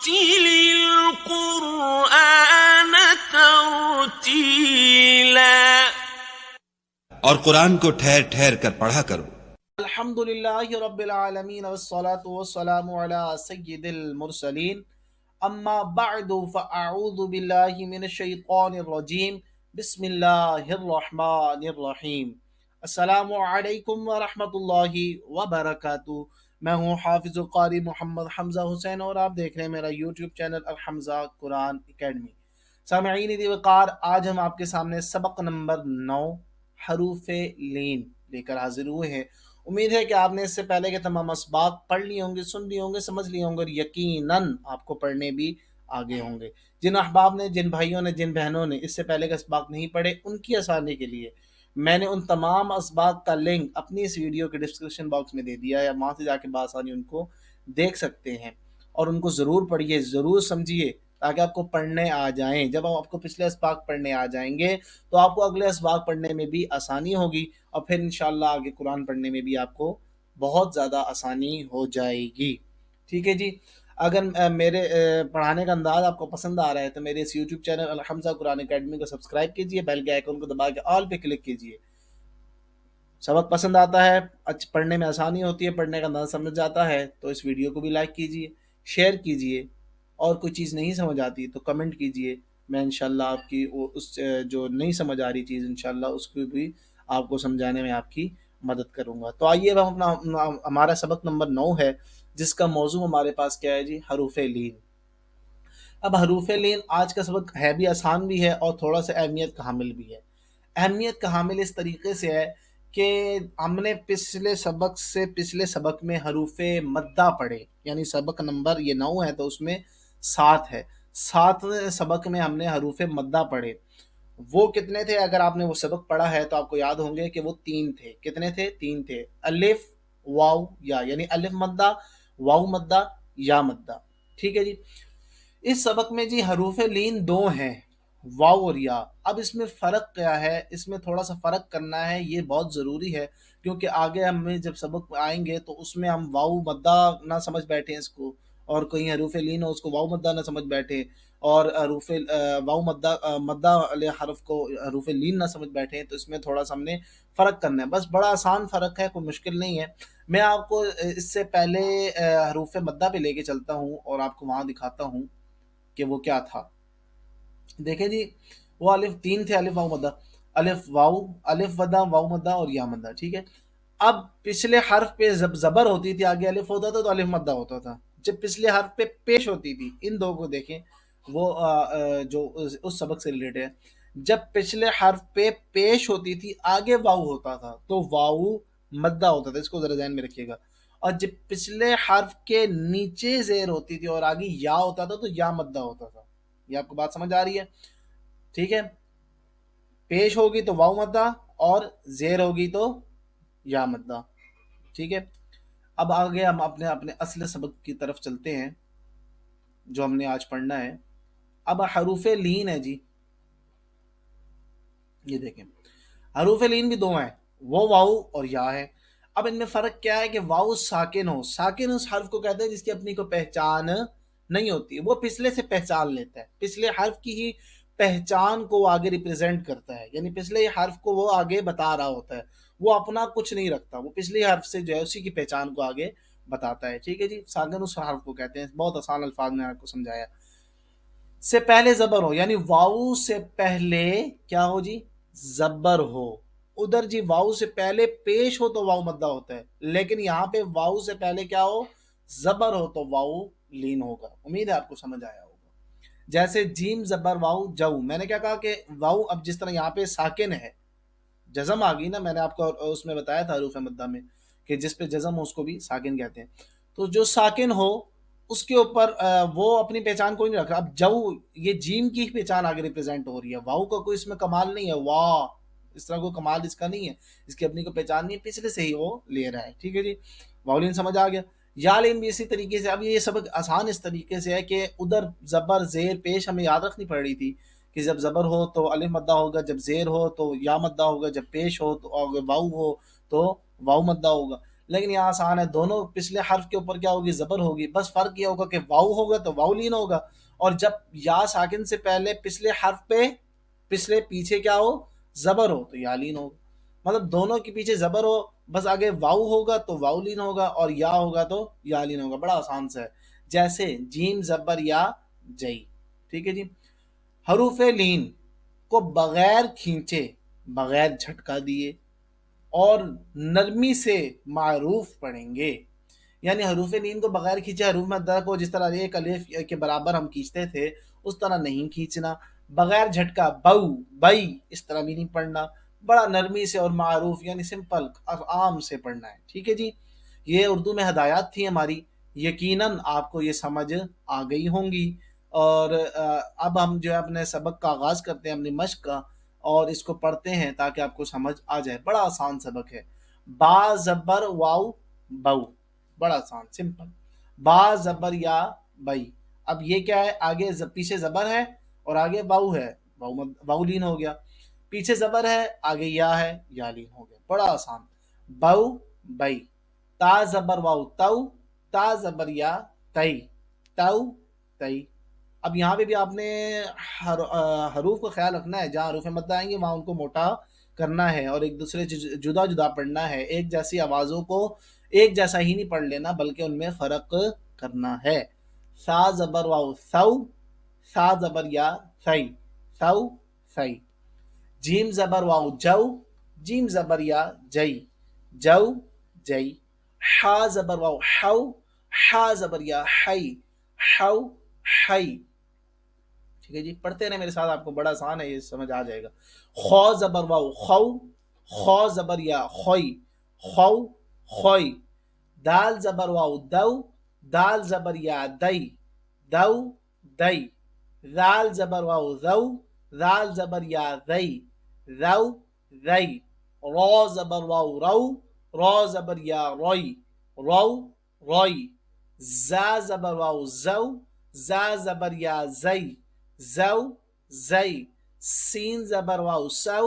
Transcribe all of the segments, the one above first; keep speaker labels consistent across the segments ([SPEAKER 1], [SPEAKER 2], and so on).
[SPEAKER 1] القرآن ترتیلا،
[SPEAKER 2] اور قرآن کو ٹھہر ٹھہر کر پڑھا کرو۔
[SPEAKER 3] الحمدللہ رب العالمین والصلاة والسلام علی سید المرسلین، اما بعد فاعوذ باللہ من الشیطان الرجیم، بسم اللہ الرحمن الرحیم۔ السلام علیکم ورحمۃ اللہ وبرکاتہ۔ میں ہوں حافظ القاری محمد حمزہ حسین اور آپ دیکھ رہے ہیں میرا یوٹیوب چینل الحمزہ قرآن اکیڈمی۔ سامعین دی وقار، آج ہم آپ کے سامنے سبق نمبر 9 حروف لین لے کر حاضر ہوئے ہیں۔ امید ہے کہ آپ نے اس سے پہلے کے تمام اسباق پڑھ لیے ہوں گے، سن لیے ہوں گے، سمجھ لیے ہوں گے، اور یقیناً آپ کو پڑھنے بھی آگے ہوں گے۔ جن احباب نے، جن بھائیوں نے، جن بہنوں نے اس سے پہلے کے اسباق نہیں پڑھے، ان کی آسانی کے لیے میں نے ان تمام اسباق کا لنک اپنی اس ویڈیو کے ڈسکرپشن باکس میں دے دیا ہے، وہاں سے جا کے بآسانی ان کو دیکھ سکتے ہیں، اور ان کو ضرور پڑھیے، ضرور سمجھیے، تاکہ آپ کو پڑھنے آ جائیں۔ جب آپ کو پچھلے اسباق پڑھنے آ جائیں گے تو آپ کو اگلے اسباق پڑھنے میں بھی آسانی ہوگی، اور پھر انشاءاللہ آگے قرآن پڑھنے میں بھی آپ کو بہت زیادہ آسانی ہو جائے گی۔ ٹھیک ہے جی۔ اگر میرے پڑھانے کا انداز آپ کو پسند آ رہا ہے تو میرے اس یوٹیوب چینل الحمزہ قرآن اکیڈمی کو سبسکرائب کیجئے، بیل کے آئیکن کو دبا کے آل پہ کلک کیجئے۔ سبق پسند آتا ہے، پڑھنے میں آسانی ہوتی ہے، پڑھنے کا انداز سمجھ جاتا ہے تو اس ویڈیو کو بھی لائک کیجئے، شیئر کیجئے، اور کوئی چیز نہیں سمجھ آتی تو کمنٹ کیجئے۔ میں انشاءاللہ آپ کی اس جو نہیں سمجھ آ رہی چیز انشاءاللہ اس کو بھی آپ کو سمجھانے میں آپ کی مدد کروں گا۔ تو آئیے اب ہمارا سبق نمبر 9 ہے، جس کا موضوع ہمارے پاس کیا ہے جی؟ حروف لین۔ اب حروف لین آج کا سبق ہے بھی آسان بھی ہے اور تھوڑا سا اہمیت کا حامل بھی ہے۔ اہمیت کا حامل اس طریقے سے ہے کہ ہم نے پچھلے سبق میں حروف مدہ پڑھے، یعنی سبق نمبر یہ 9 ہے تو اس میں 7 ہے، 7ویں سبق میں ہم نے حروف مدہ پڑھے۔ وہ کتنے تھے؟ اگر آپ نے وہ سبق پڑھا ہے تو آپ کو یاد ہوں گے کہ وہ 3 تھے۔ کتنے تھے؟ 3 تھے، الف، واو، یا، یعنی الف مدہ، واو مدہ، یا مدہ۔ ٹھیک ہے جی۔ اس سبق میں جی حروف لین 2 ہیں، واو اور یا۔ اب اس میں فرق کیا ہے؟ اس میں تھوڑا سا فرق کرنا ہے، یہ بہت ضروری ہے، کیونکہ آگے ہمیں جب سبق آئیں گے تو اس میں ہم واو مدہ نہ سمجھ بیٹھیں اس کو، اور کہیں حروف لین ہو اس کو واو مدہ نہ سمجھ بیٹھیں، اور حروف واو مدہ والے حرف کو حروف لین نہ سمجھ بیٹھیں، تو اس میں تھوڑا سا ہم نے فرق کرنا ہے۔ بس بڑا آسان فرق ہے، کوئی مشکل نہیں ہے۔ میں آپ کو اس سے پہلے حروف مدہ پہ لے کے چلتا ہوں اور آپ کو وہاں دکھاتا ہوں کہ وہ کیا تھا۔ دیکھیں جی، وہ الف 3 تھے، الف واو مدہ، الف واو، الف مدہ، واو مدہ اور یا مدہ۔ ٹھیک ہے۔ اب پچھلے حرف پہ زبر ہوتی تھی، آگے الف ہوتا تھا تو الف مدہ ہوتا تھا۔ جب پچھلے حرف پہ پیش ہوتی تھی، ان دو کو دیکھیں، وہ جو اس سبق سے ریلیٹڈ ہے، جب پچھلے حرف پہ پیش ہوتی تھی آگے واو ہوتا تھا تو واو مدہ ہوتا تھا، اس کو ذرا ذہن میں رکھیے گا۔ اور جب پچھلے حرف کے نیچے زیر ہوتی تھی اور آگے یا ہوتا تھا تو یا مدہ ہوتا تھا۔ یہ آپ کو بات سمجھ آ رہی ہے؟ ٹھیک ہے۔ پیش ہوگی تو واو مدہ اور زیر ہوگی تو یا مدہ۔ ٹھیک ہے۔ اب آگے ہم اپنے اصل سبق کی طرف چلتے ہیں جو ہم نے آج پڑھنا ہے۔ اب حروف لین ہے جی، یہ دیکھیں حروف لین بھی 2 ہیں، وہ واو اور یا ہے۔ اب ان میں فرق کیا ہے کہ واو ساکن ہو، ساکن اس حرف کو کہتے ہیں جس کی اپنی کو پہچان نہیں ہوتی، وہ پچھلے سے پہچان لیتا ہے، پچھلے حرف کی ہی پہچان کو آگے ریپرزینٹ کرتا ہے، یعنی پچھلے حرف کو وہ آگے بتا رہا ہوتا ہے، وہ اپنا کچھ نہیں رکھتا، وہ پچھلے حرف سے جو ہے اسی کی پہچان کو آگے بتاتا ہے۔ ٹھیک ہے جی۔ ساکن اس حرف کو کہتے ہیں، بہت آسان الفاظ میں آپ کو سمجھایا۔ سے پہلے زبر ہو، یعنی واو سے پہلے کیا ہو جی؟ زبر ہو۔ ادھر جی واو سے پہلے پیش ہو تو واو مدہ ہوتا ہے، لیکن یہاں پہ واو سے پہلے کیا ہو؟ زبر ہو تو واو لین ہوگا۔ امید ہے آپ کو سمجھ آیا ہوگا۔ جیسے جیم زبر واو جو، میں نے کیا کہا کہ واو اب جس طرح یہاں پہ ساکن ہے، جزم آ گئی نا، میں نے آپ کو اس میں بتایا تھا حروف مدہ میں کہ جس پہ جزم ہو اس کو بھی ساکن کہتے ہیں، تو جو ساکن ہو اس کے اوپر وہ اپنی پہچان کوئی نہیں رکھ رہا۔ اب جو یہ جیم کی پہچان آگے ریپرزینٹ ہو رہی ہے، واو کا کوئی اس میں کمال نہیں ہے، واہ اس طرح کوئی کمال اس کا نہیں ہے، اس کی اپنی کوئی پہچان نہیں ہے، پچھلے سے ہی وہ لے رہا ہے۔ ٹھیک ہے جی۔ واولین سمجھ آ گیا۔ یا لین بھی اسی طریقے سے۔ اب یہ سبق آسان اس طریقے سے ہے کہ ادھر زبر زیر پیش ہمیں یاد رکھنی پڑ رہی تھی کہ جب زبر ہو تو الف مدہ ہوگا، جب زیر ہو تو یا مدہ ہوگا، جب پیش ہو تو واو ہو تو واو مدہ ہوگا۔ لیکن یہاں آسان ہے، دونوں پچھلے حرف کے اوپر کیا ہوگی؟ زبر ہوگی، بس فرق یہ ہوگا کہ واؤ ہوگا تو واؤ لین ہوگا، اور جب یا ساکن سے پہلے پچھلے حرف پہ پیچھے کیا ہو؟ زبر ہو تو یا لین ہوگا، مطلب دونوں کے پیچھے زبر ہو، بس آگے واؤ ہوگا تو واؤ لین ہوگا، اور یا ہوگا تو یا لین ہوگا، بڑا آسان سا ہے، جیسے جیم زبر یا جئی، ٹھیک ہے جی۔ حروف لین کو بغیر کھینچے، بغیر جھٹکا دیے اور نرمی سے معروف پڑھیں گے، یعنی حروف لین کو بغیر کھینچے حروف مدہ کو جس طرح ایک الف کے برابر ہم کھینچتے تھے اس طرح نہیں کھینچنا، بغیر جھٹکا بو بئی اس طرح بھی نہیں پڑھنا، بڑا نرمی سے اور معروف یعنی سمپل عام سے پڑھنا ہے، ٹھیک ہے جی۔ یہ اردو میں ہدایات تھی ہماری، یقیناً آپ کو یہ سمجھ آ گئی ہوں گی، اور اب ہم جو ہے اپنے سبق کا آغاز کرتے ہیں، اپنی مشق کا، اور اس کو پڑھتے ہیں تاکہ آپ کو سمجھ آ جائے، بڑا آسان سبق ہے۔ با زبر واو بو، بڑا آسان سمپل، با زبر یا بئی، اب یہ کیا ہے؟ آگے پیچھے زبر ہے اور آگے واو ہے، واو لین ہو گیا، پیچھے زبر ہے آگے یا ہے، یا لین ہو گیا، بڑا آسان، بو بئی، تا زبر واو تو، تا زبر یا تئی، تو تئی۔ اب یہاں پہ بھی آپ نے حروف کا خیال رکھنا ہے، جہاں حروف مدہ آئیں گے وہاں ان کو موٹا کرنا ہے اور ایک دوسرے جدا جدا پڑھنا ہے، ایک جیسی آوازوں کو ایک جیسا ہی نہیں پڑھ لینا بلکہ ان میں فرق کرنا ہے۔ سا زبر واو سو، سا زبر یا سی، سو سی۔ جیم زبر واو جو، جیم زبر یا جئی، جو جئی۔ حا زبر واو حو، حا زبر یا حی، حو حی، ٹھیک ہے جی، پڑھتے رہے میرے ساتھ، آپ کو بڑا آسان ہے، یہ سمجھ آ جائے گا۔ خو زبر واو خو، خو زبر یا خوئی، خو خوئی۔ دال زبر واو دو، دال زبر یا دئی، دو دئی۔ ذال زبر واو ذو، ذال زبر یا ذئی، ذو ذئی۔ رو زبر واو رو، رو زبر یا روئی، رو روئی۔ زا زبر واو زو، زا زبر یا زئی، زو زئی۔ سین زبر واو سو،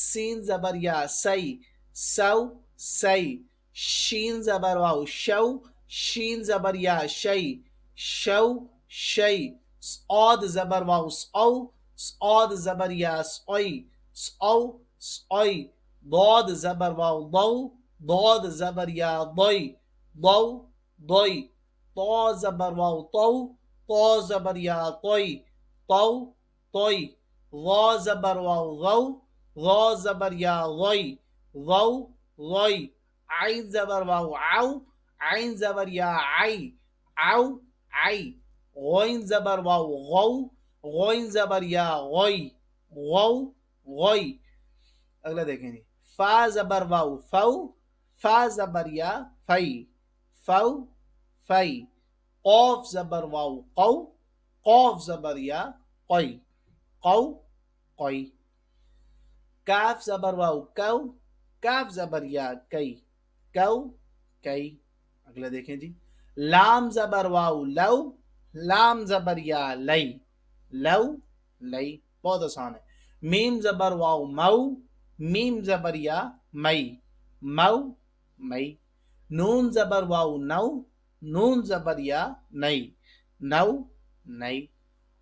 [SPEAKER 3] سین زبر یا سی، سو سی۔ شین زبر واو شو، شین زبر یا شی، شو شی۔ صاد زبر واو سو، صاد زبر یا سوئی، سو سوئی۔ ضاد زبر واو ضو، ضاد زبر یا ضوئی، ضو ضوئی۔ طو زبر واو طو، طو زبر یا طوئی، طو طوئی۔ ظا زبر واو ظو، ظا زبر یا ظوئی، ظو ظوئی۔ عین زبر واو عو، عین زبر یا عئی، عو عئی۔ غوین زبر واو غو، غوین زبر یا غوئی، غو غوئی۔ اگلا دیکھیں جی، فا زبر واو فو، فا زبر یا فئی، فو فئی۔ قوف زبر واو قو، قوف زبر یا قوئی، قو قوئی۔ کاف زبر واو کو، کاف زبر یا کئی، کو کئی۔ اگلا دیکھیں جی، لام زبر واو لو، لام زبر یا لئی، لو لئی، بہت آسان ہے۔ میم زبر واو مو، میم زبر یا مئی، مو مئی۔ نون زبر واو نو، نون زبر یا نئی، نو نئی۔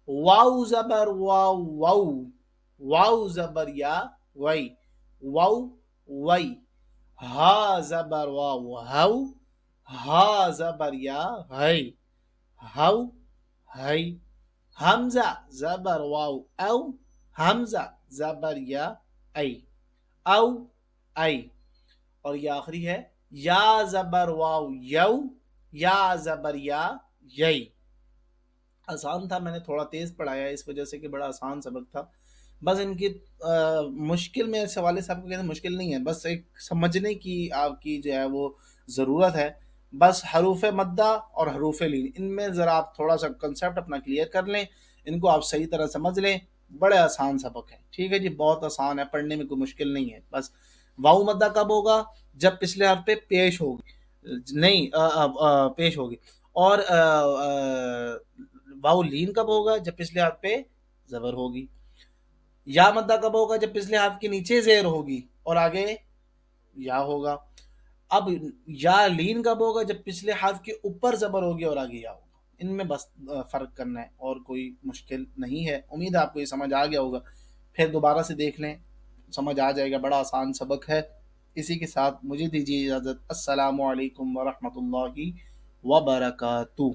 [SPEAKER 3] واو زبر واو وو، واو زبر یا وئی، وو وئی۔ ہا زبر واو ہو، ہا زبر یا ہئی، ہو ہئی۔ حمزہ زبر واو او، حمزہ زبر یا ای، او ای۔ اور یہ آخری ہے، یا زبر واو یو، یا زبر یا یئی۔ آسان تھا، میں نے تھوڑا تیز پڑھایا اس وجہ سے کہ بڑا آسان سبق تھا، بس ان کی مشکل میں سوال صاحب کو کہتے مشکل نہیں ہے، بس ایک سمجھنے کی آپ کی جو ہے وہ ضرورت ہے، بس حروف مدہ اور حروف لین ان میں ذرا آپ تھوڑا سا کنسیپٹ اپنا کلیئر کر لیں، ان کو آپ صحیح طرح سمجھ لیں، بڑے آسان سبق ہے، ٹھیک ہے جی، بہت آسان ہے، پڑھنے میں کوئی مشکل نہیں ہے۔ بس واو مدہ کب ہوگا؟ جب پچھلے حرف پہ پیش ہوگی، نہیں پیش ہوگی، اور واو لین کب ہوگا؟ جب پچھلے حرف پہ زبر ہوگی۔ یا مدہ کب ہوگا؟ جب پچھلے حرف کے نیچے زیر ہوگی اور آگے یا ہوگا۔ اب یا لین کب ہوگا؟ جب پچھلے حرف کے اوپر زبر ہوگی اور آگے یا ہوگا. ان میں بس فرق کرنا ہے اور کوئی مشکل نہیں ہے. امید ہے آپ کو یہ سمجھ آ گیا ہوگا. پھر دوبارہ سے دیکھ لیں، سمجھ آ جائے گا. بڑا آسان سبق ہے. اسی کے ساتھ مجھے دیجیے اجازت. السلام علیکم ورحمۃ اللہ وبرکاتہ.